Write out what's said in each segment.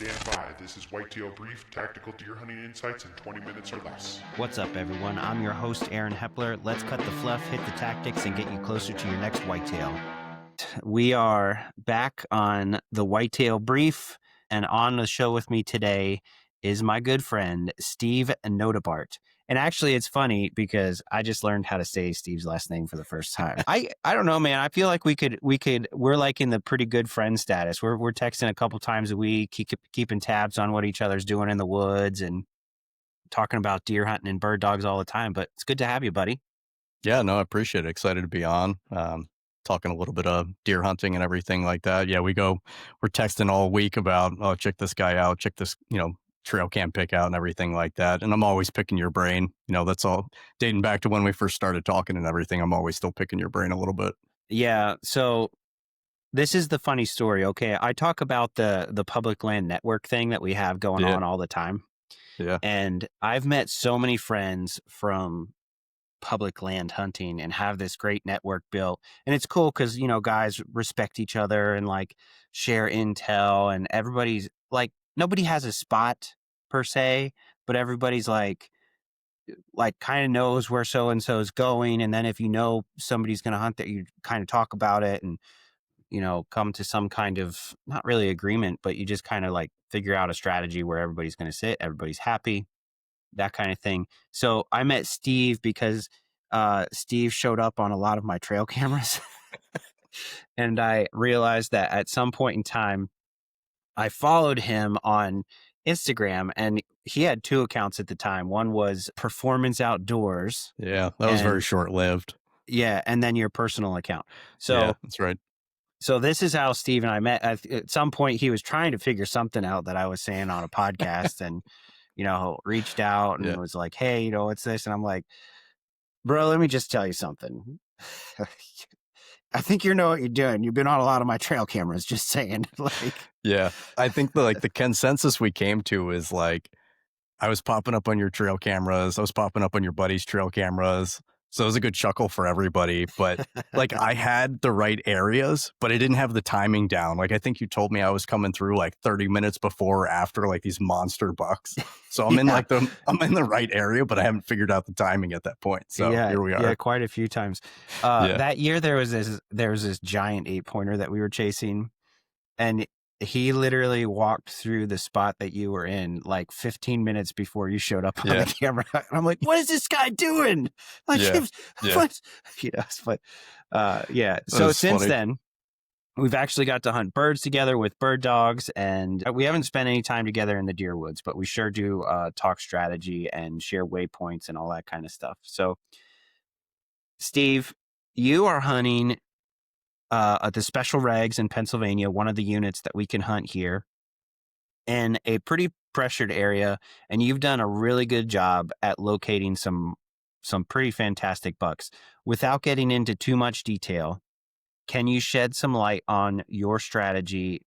Stand by. This is Whitetail Brief, tactical deer hunting insights in 20 minutes or less. What's up, everyone? I'm your host, Aaron Hepler. Let's cut the fluff, hit the tactics, and get you closer to your next whitetail. We are back on the Whitetail Brief, and on the show with me today is my good friend, Steve Notebaert. And actually, it's funny because I just learned how to say Steve's last name for the first time. I don't know, man. I feel like we're like in the pretty good friend status. We're texting a couple times a week, keeping tabs on what each other's doing in the woods and talking about deer hunting and bird dogs all the time. But it's good to have you, buddy. Yeah, no, I appreciate it. Excited to be on. Talking a little bit of deer hunting and everything like that. Yeah, we're texting all week about, oh, check this guy out, check this, trail cam pick out and everything like that. And I'm always picking your brain. That's all dating back to when we first started talking and everything. I'm always still picking your brain a little bit. Yeah. So this is the funny story. Okay. I talk about the public land network thing that we have going on all the time. Yeah. And I've met so many friends from public land hunting and have this great network built. And it's cool because, guys respect each other and like share intel, and everybody's like, nobody has a spot per se, but everybody's like kind of knows where so-and-so is going. And then if somebody's going to hunt that, you kind of talk about it and, come to some kind of, not really agreement, but you just kind of like figure out a strategy where everybody's going to sit, everybody's happy, that kind of thing. So I met Steve because Steve showed up on a lot of my trail cameras. And I realized that at some point in time, I followed him on Instagram, and he had two accounts at the time. One was Performance Outdoors. Yeah, that was very short-lived. Yeah, and then your personal account. So yeah, that's right. So this is how Steve and I met. At some point, he was trying to figure something out that I was saying on a podcast, and reached out and was like, "Hey, what's this?" And I'm like, "Bro, let me just tell you something. I think you know what you're doing. You've been on a lot of my trail cameras, just saying." Yeah, I think the consensus we came to is like, I was popping up on your trail cameras. I was popping up on your buddy's trail cameras. So it was a good chuckle for everybody. But I had the right areas, but I didn't have the timing down. I think you told me I was coming through 30 minutes before or after these monster bucks. So I'm in the right area, but I haven't figured out the timing at that point. So here we are. Yeah, quite a few times. That year there was this giant 8-pointer that we were chasing, and he literally walked through the spot that you were in 15 minutes before you showed up on the camera. And I'm like, what is this guy doing? What? But So since then, we've actually got to hunt birds together with bird dogs, and we haven't spent any time together in the deer woods, but we sure do talk strategy and share waypoints and all that kind of stuff. So, Steve, you are hunting at the Special Regs in Pennsylvania, one of the units that we can hunt here, in a pretty pressured area, and you've done a really good job at locating some pretty fantastic bucks. Without getting into too much detail, can you shed some light on your strategy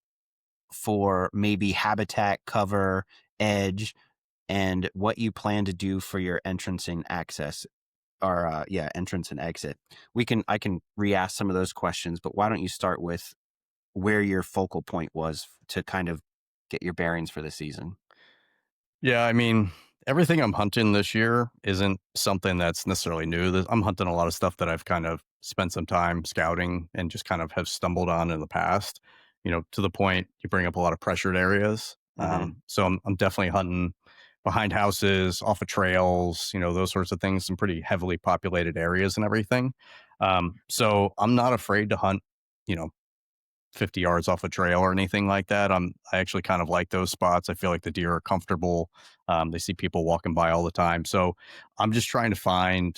for maybe habitat, cover, edge, and what you plan to do for your entrance and access? Or entrance and exit. I can re-ask some of those questions, but why don't you start with where your focal point was to kind of get your bearings for the season? Yeah, I mean, everything I'm hunting this year isn't something that's necessarily new. I'm hunting a lot of stuff that I've kind of spent some time scouting and just kind of have stumbled on in the past, to the point you bring up a lot of pressured areas. Mm-hmm. So I'm definitely hunting behind houses, off of trails, those sorts of things, some pretty heavily populated areas and everything. So I'm not afraid to hunt, 50 yards off a trail or anything like that. I actually kind of like those spots. I feel like the deer are comfortable. They see people walking by all the time. So I'm just trying to find,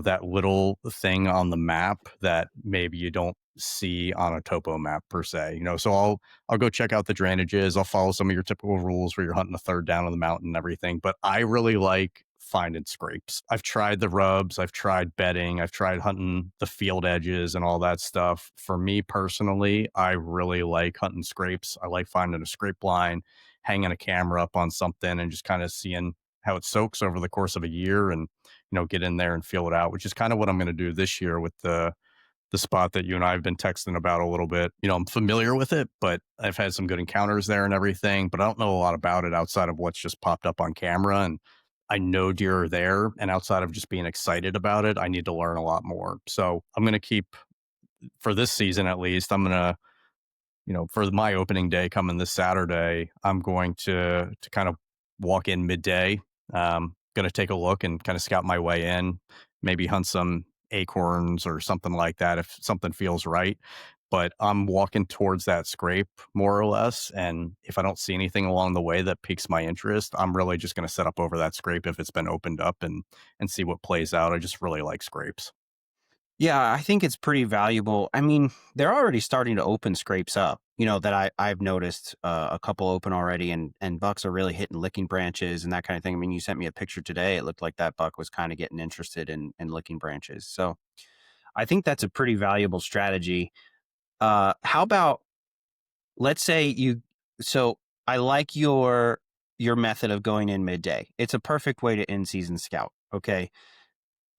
that little thing on the map that maybe you don't see on a topo map per se, so I'll go check out the drainages. I'll follow some of your typical rules where you're hunting a third down on the mountain and everything, but I really like finding scrapes. I've tried the rubs, I've tried bedding, I've tried hunting the field edges and all that stuff. For me personally, I really like hunting scrapes. I like finding a scrape line, hanging a camera up on something and just kind of seeing how it soaks over the course of a year and, get in there and feel it out, which is kind of what I'm going to do this year with the the spot that you and I have been texting about a little bit. I'm familiar with it, but I've had some good encounters there and everything, but I don't know a lot about it outside of what's just popped up on camera. And I know deer are there. And outside of just being excited about it, I need to learn a lot more. So I'm going to keep, for this season at least, I'm going to, for my opening day coming this Saturday, I'm going to kind of walk in midday. Going to take a look and kind of scout my way in, maybe hunt some acorns or something like that if something feels right. But I'm walking towards that scrape more or less. And if I don't see anything along the way that piques my interest, I'm really just going to set up over that scrape if it's been opened up and see what plays out. I just really like scrapes. Yeah, I think it's pretty valuable. I mean, they're already starting to open scrapes up, that I've noticed a couple open already, and bucks are really hitting licking branches and that kind of thing. I mean, you sent me a picture today. It looked like that buck was kind of getting interested in licking branches. So I think that's a pretty valuable strategy. How about, let's say so I like your method of going in midday. It's a perfect way to in season scout. Okay.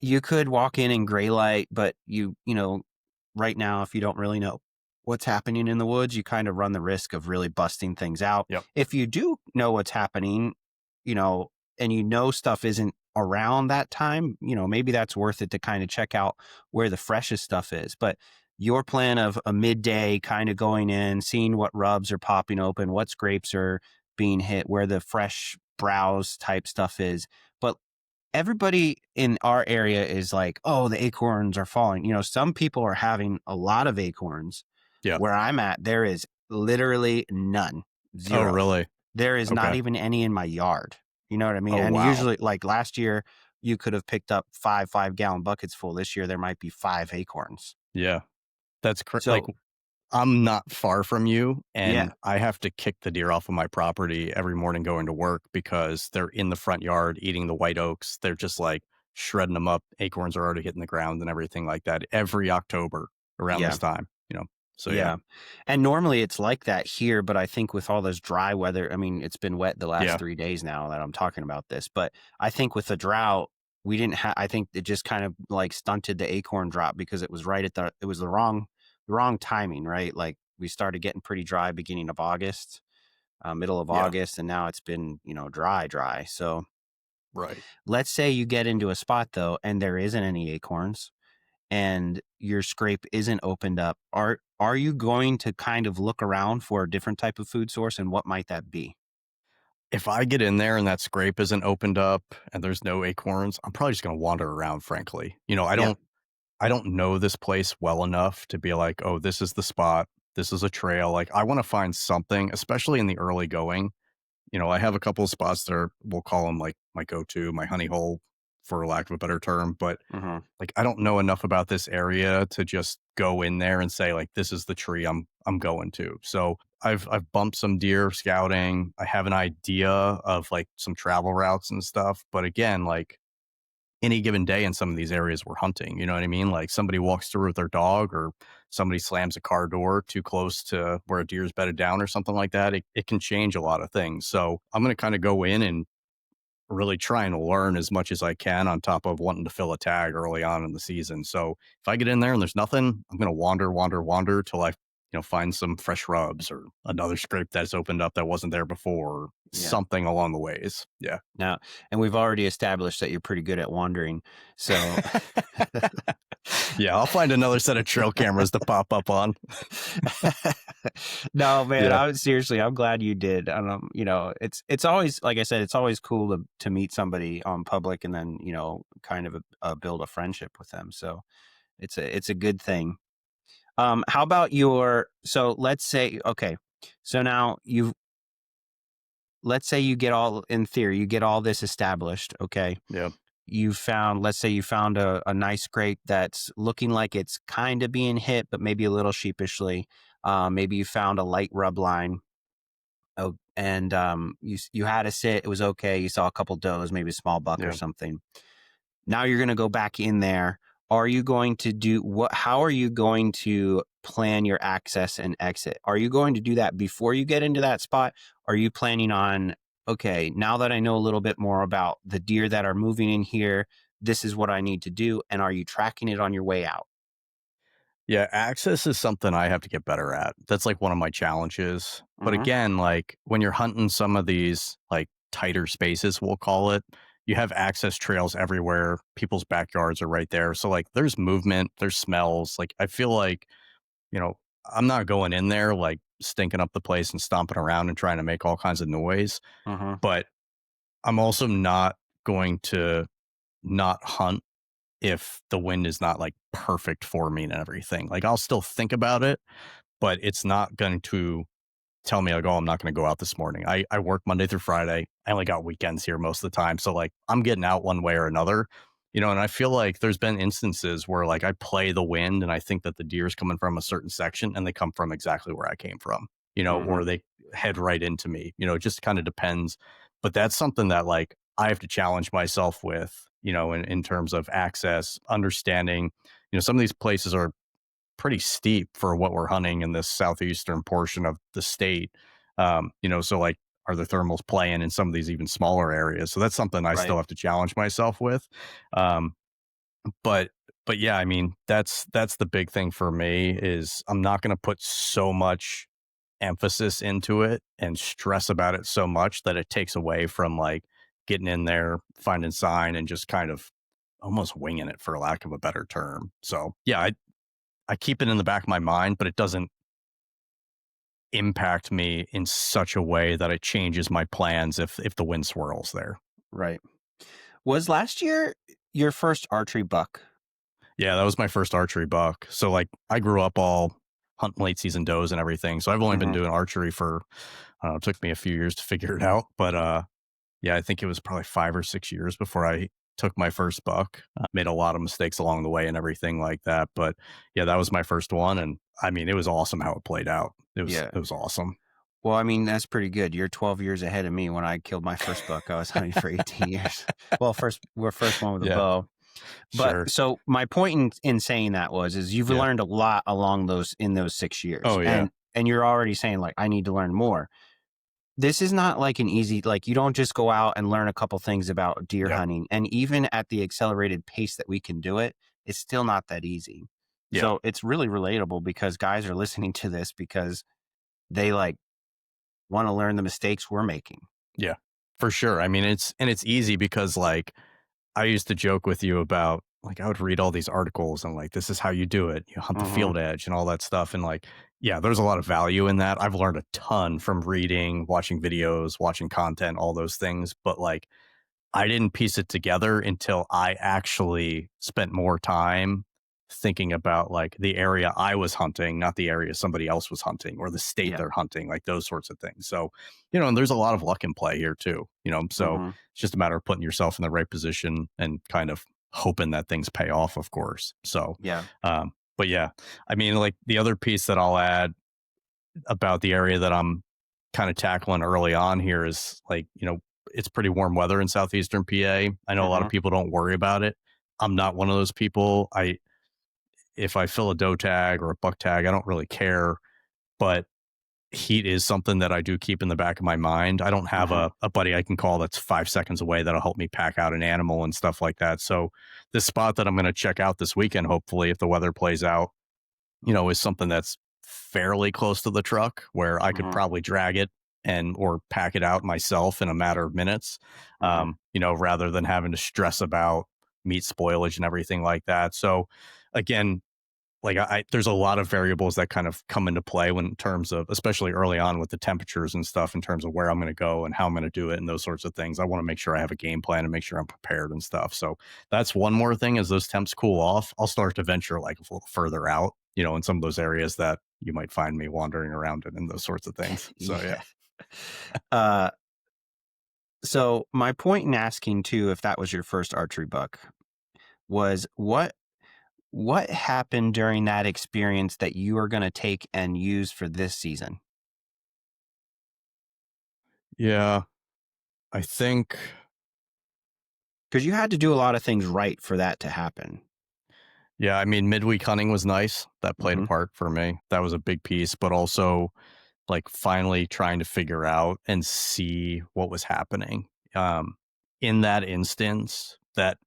You could walk in gray light, but right now, if you don't really know what's happening in the woods, you kind of run the risk of really busting things out. Yep. If you do know what's happening, and stuff isn't around that time, maybe that's worth it to kind of check out where the freshest stuff is. But your plan of a midday kind of going in, seeing what rubs are popping open, what scrapes are being hit, where the fresh browse type stuff is. But everybody in our area is like, oh, the acorns are falling. Some people are having a lot of acorns. Yeah. Where I'm at, there is literally none. Oh, Zero. really? There is not Okay. even any in my yard. You know what I mean? Oh, And wow. usually, like last year, you could have picked up 5 5-gallon buckets full. This year, there might be 5 acorns. Yeah. That's like, So, I'm not far from you, yeah, and I have to kick the deer off of my property every morning going to work because they're in the front yard eating the white oaks. They're just like shredding them up. Acorns are already hitting the ground and everything like that every October around yeah. this time. So yeah. Yeah. And normally it's like that here, but I think with all this dry weather, I mean, it's been wet the last Yeah. 3 days now that I'm talking about this, but I think with the drought, we didn't have, I think it just kind of like stunted the acorn drop because it was it was the wrong timing, right? Like we started getting pretty dry beginning of August, middle of Yeah. August, and now it's been, dry. So Right. let's say you get into a spot though, and there isn't any acorns and your scrape isn't opened up, are you going to kind of look around for a different type of food source, and what might that be? If I get in there and that scrape isn't opened up and there's no acorns, I'm probably just going to wander around, frankly. Yeah. I don't know this place well enough to be like, oh, this is the spot. This is a trail. Like, I want to find something, especially in the early going. I have a couple of spots that we'll call them like my go-to, my honey hole, for lack of a better term. But Mm-hmm. like, I don't know enough about this area to just go in there and say like, this is the tree I'm going to. So I've bumped some deer scouting. I have an idea of like some travel routes and stuff. But again, like any given day in some of these areas we're hunting, you know what I mean? Like somebody walks through with their dog or somebody slams a car door too close to where a deer's bedded down or something like that. It can change a lot of things. So I'm going to kind of go in and really trying to learn as much as I can on top of wanting to fill a tag early on in the season. So if I get in there and there's nothing, I'm going to wander till I, find some fresh rubs or another scrape that's opened up that wasn't there before, or Yeah. something along the ways. Yeah. Now, and we've already established that you're pretty good at wandering. So Yeah, I'll find another set of trail cameras to pop up on. no, man, Yeah. I'm glad you did. It's always, like I said, it's always cool to meet somebody on public and then, kind of build a friendship with them. So it's a good thing. How about so let's say, okay, so now let's say you get in theory, you get all this established. Okay. Yeah. Let's say you found a nice scrape that's looking like it's kind of being hit, but maybe a little sheepishly. Maybe you found a light rub line. Oh, and you had a sit. It was okay. You saw a couple does, maybe a small buck or Yeah. something. Now you're going to go back in there. Are you going to do what? How are you going to plan your access and exit? Are you going to do that before you get into that spot? Are you planning on, okay, now that I know a little bit more about the deer that are moving in here, this is what I need to do? And are you tracking it on your way out? Yeah, access is something I have to get better at. That's like one of my challenges. But Mm-hmm. again, like when you're hunting some of these like tighter spaces, we'll call it, you have access trails everywhere. People's backyards are right there. So like there's movement, there's smells. Like I feel like, you know, I'm not going in there like stinking up the place and stomping around and trying to make all kinds of noise. Mm-hmm. But I'm also not going to not hunt if the wind is not like perfect for me and everything. Like I'll still think about it, but it's not going to tell me like, oh, I'm not going to go out this morning. I work Monday through Friday. I only got weekends here most of the time. So like I'm getting out one way or another, and I feel like there's been instances where like I play the wind and I think that the deer is coming from a certain section and they come from exactly where I came from, Mm-hmm. or they head right into me, it just kind of depends. But that's something that like I have to challenge myself with, in terms of access, understanding, some of these places are pretty steep for what we're hunting in this southeastern portion of the state. So like, are the thermals playing in some of these even smaller areas? So that's something I Right. still have to challenge myself with. Um, but but yeah, I mean, that's the big thing for me is I'm not going to put so much emphasis into it and stress about it so much that it takes away from like getting in there, finding sign, and just kind of almost winging it for lack of a better term. So yeah, I keep it in the back of my mind, but it doesn't impact me in such a way that it changes my plans if the wind swirls there. Right. Was last year your first archery buck? Yeah, that was my first archery buck. So like I grew up all hunting late season does and everything. So I've only been Mm-hmm. doing archery for it took me a few years to figure it out, but yeah, I think it was probably 5 or 6 years before I took my first buck. I made a lot of mistakes along the way and everything like that, but yeah, that was my first one, and I mean, it was awesome how it played out. It was Yeah. it was awesome. Well, I mean, that's pretty good. You're 12 years ahead of me. When I killed my first buck, I was hunting for 18 years. Well, we're first one with a Yeah, bow. But sure. so my point in saying that is you've Yeah. learned a lot along those 6 years. Oh, yeah. And you're already saying like, I need to learn more. This is not like an easy, like you don't just go out and learn a couple things about deer Yep. hunting. And even at the accelerated pace that we can do it, it's still not that easy. Yeah. So it's really relatable because guys are listening to this because they like want to learn the mistakes we're making. Yeah, for sure. I mean, it's easy because like I used to joke with you about like I would read all these articles and like this is how you do it. You hunt the Mm-hmm. field edge and all that stuff. And like, yeah, there's a lot of value in that. I've learned a ton from reading, watching videos, watching content, all those things. But like I didn't piece it together until I actually spent more time thinking about like the area I was hunting, not the area somebody else was hunting or the state Yeah. they're hunting, like those sorts of things. So, and there's a lot of luck in play here too, so Mm-hmm. it's just a matter of putting yourself in the right position and kind of hoping that things pay off, of course. So, Yeah. but yeah, I mean, like the other piece that I'll add about the area that I'm kind of tackling early on here is like, it's pretty warm weather in southeastern PA. I know a lot Mm-hmm. of people don't worry about it. I'm not one of those people. If I fill a doe tag or a buck tag, I don't really care. But heat is something that I do keep in the back of my mind. I don't have Mm-hmm. a buddy I can call that's 5 seconds away that'll help me pack out an animal and stuff like that. So this spot that I'm going to check out this weekend, hopefully, if the weather plays out, is something that's fairly close to the truck where I could Mm-hmm. probably drag it or pack it out myself in a matter of minutes, Mm-hmm. rather than having to stress about meat spoilage and everything like that. So again, like there's a lot of variables that kind of come into play when in terms of, especially early on with the temperatures and stuff, in terms of where I'm going to go and how I'm going to do it and those sorts of things. I want to make sure I have a game plan and make sure I'm prepared and stuff. So that's one more thing. As those temps cool off, I'll start to venture like a little further out, in some of those areas that you might find me wandering around in and those sorts of things. So yeah. uh, so my point in asking too, if that was your first archery buck, was what happened during that experience that you are going to take and use for this season? Yeah. I think, Because you had to do a lot of things right for that to happen. yeah, I mean, midweek hunting was nice. That played a Mm-hmm. part for me. That was a big piece, but also like finally trying to figure out and see what was happening. Um, in that instance, that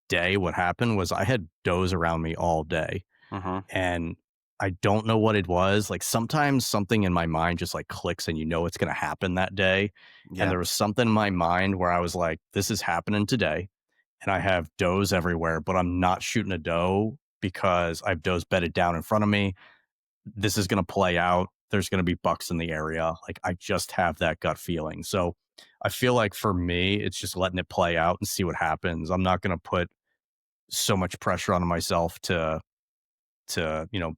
day, what happened was I had does around me all day. Mm-hmm. And I don't know what it was. Like sometimes something in my mind just like clicks and it's going to happen that day. And there was something in my mind where I was like, this is happening today. And I have does everywhere, but I'm not shooting a doe because I have does bedded down in front of me. This is going to play out. There's going to be bucks in the area. Like I just have that gut feeling. So I feel like for me, it's just letting it play out and see what happens. I'm not going to put so much pressure on myself to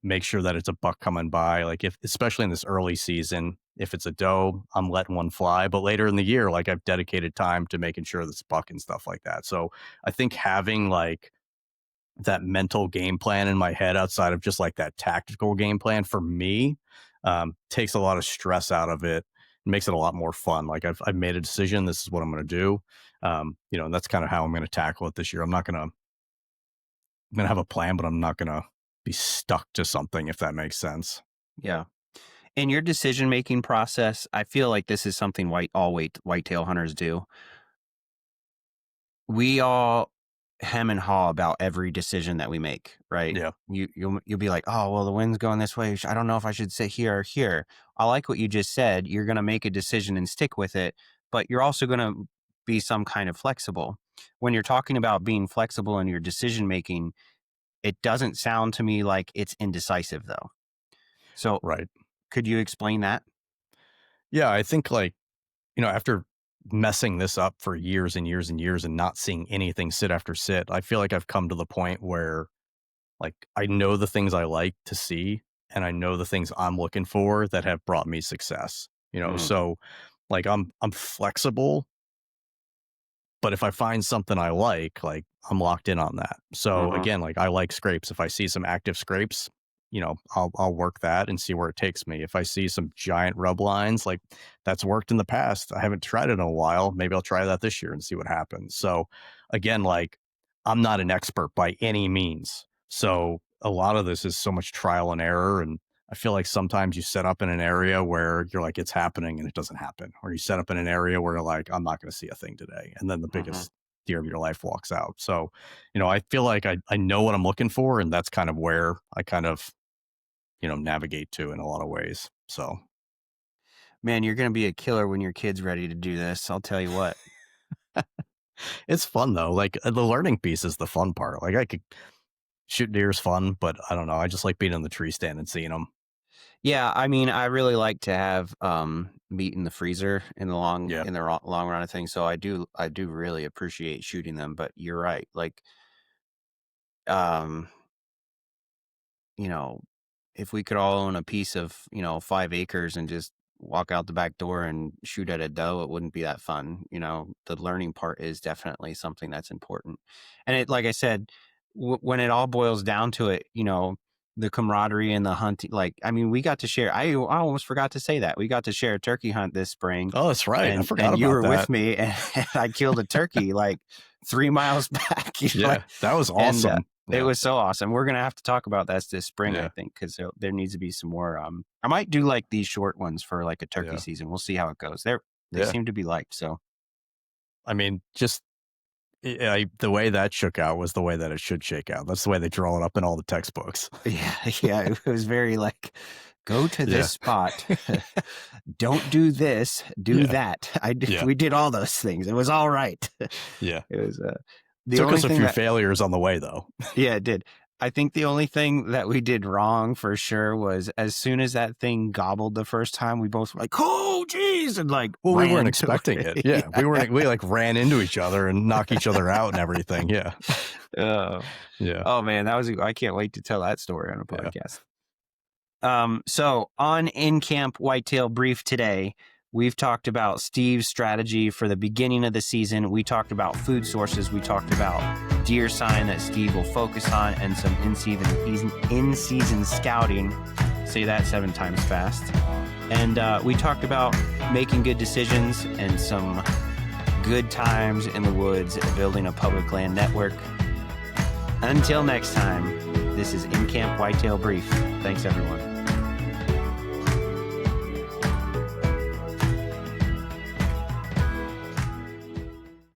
make sure that it's a buck coming by. Like especially in this early season, if it's a doe, I'm letting one fly, but later in the year, like I've dedicated time to making sure that's buck and stuff like that. So I think having like that mental game plan in my head outside of just like that tactical game plan for me, takes a lot of stress out of it. Makes it a lot more fun. Like I've made a decision. This is what I'm going to do. And that's kind of how I'm going to tackle it this year. I'm going to have a plan, but I'm not going to be stuck to something, if that makes sense. Yeah. In your decision-making process, I feel like this is something whitetail hunters do. We all hem and haw about every decision that we make, right? Yeah. You'll be like, oh, well, the wind's going this way. I don't know if I should sit here or here. I like what you just said. You're going to make a decision and stick with it, but you're also going to be some kind of flexible. When you're talking about being flexible in your decision-making, it doesn't sound to me like it's indecisive, though. So, right. Could you explain that? Yeah, I think after messing this up for years and years and years and not seeing anything sit after sit, I feel like I've come to the point where like I know the things I like to see and I know the things I'm looking for that have brought me success. So like I'm flexible, but if I find something I like I'm locked in on that. So again, like I like scrapes. If I see some active scrapes, I'll work that and see where it takes me. If I see some giant rub lines, like that's worked in the past. I haven't tried it in a while. Maybe I'll try that this year and see what happens. So again, like I'm not an expert by any means. So a lot of this is so much trial and error. And I feel like sometimes you set up in an area where you're like, it's happening and it doesn't happen. Or you set up in an area where you're like, I'm not going to see a thing today. And then the biggest deer of your life walks out. So, I feel like I know what I'm looking for, and that's kind of where I kind of, navigate to in a lot of ways. So, man, you're going to be a killer when your kid's ready to do this. I'll tell you what. It's fun though. Like the learning piece is the fun part. Like I could shoot deer's fun, but I don't know. I just like being in the tree stand and seeing them. Yeah, I mean, I really like to have meat in the freezer in the long run of things. So I do really appreciate shooting them. But you're right, like, if we could all own a piece of 5 acres and just walk out the back door and shoot at a doe, it wouldn't be that fun. The learning part is definitely something that's important. And it, like I said, when it all boils down to it, the camaraderie and the hunting, we got to share. I almost forgot to say that we got to share a turkey hunt this spring. Oh, that's right. I forgot about that. You were with me, and I killed a turkey like 3 miles back. That was awesome. It was so awesome. We're gonna have to talk about that this spring, I think, because there needs to be some more. I might do like these short ones for like a turkey season. We'll see how it goes. They seem to be liked. So, I mean, just. The way that shook out was the way that it should shake out. That's the way they draw it up in all the textbooks. Yeah. It was very like, go to this spot. Don't do this. Do that. We did all those things. It was all right. Yeah. It was. Took us a few failures on the way, though. Yeah, it did. I think the only thing that we did wrong for sure was as soon as that thing gobbled the first time, we both were like, oh, geez. And like, well, we weren't expecting it. Yeah. We like ran into each other and knocked each other out and everything. Yeah. Yeah. Oh, man. I can't wait to tell that story on a podcast. So on InCamp Whitetail Brief today, we've talked about Steve's strategy for the beginning of the season. We talked about food sources. We talked about deer sign that Steve will focus on, and some in-season scouting. Say that 7 times fast. And we talked about making good decisions and some good times in the woods, building a public land network. Until next time, this is InCamp Whitetail Brief. Thanks, everyone.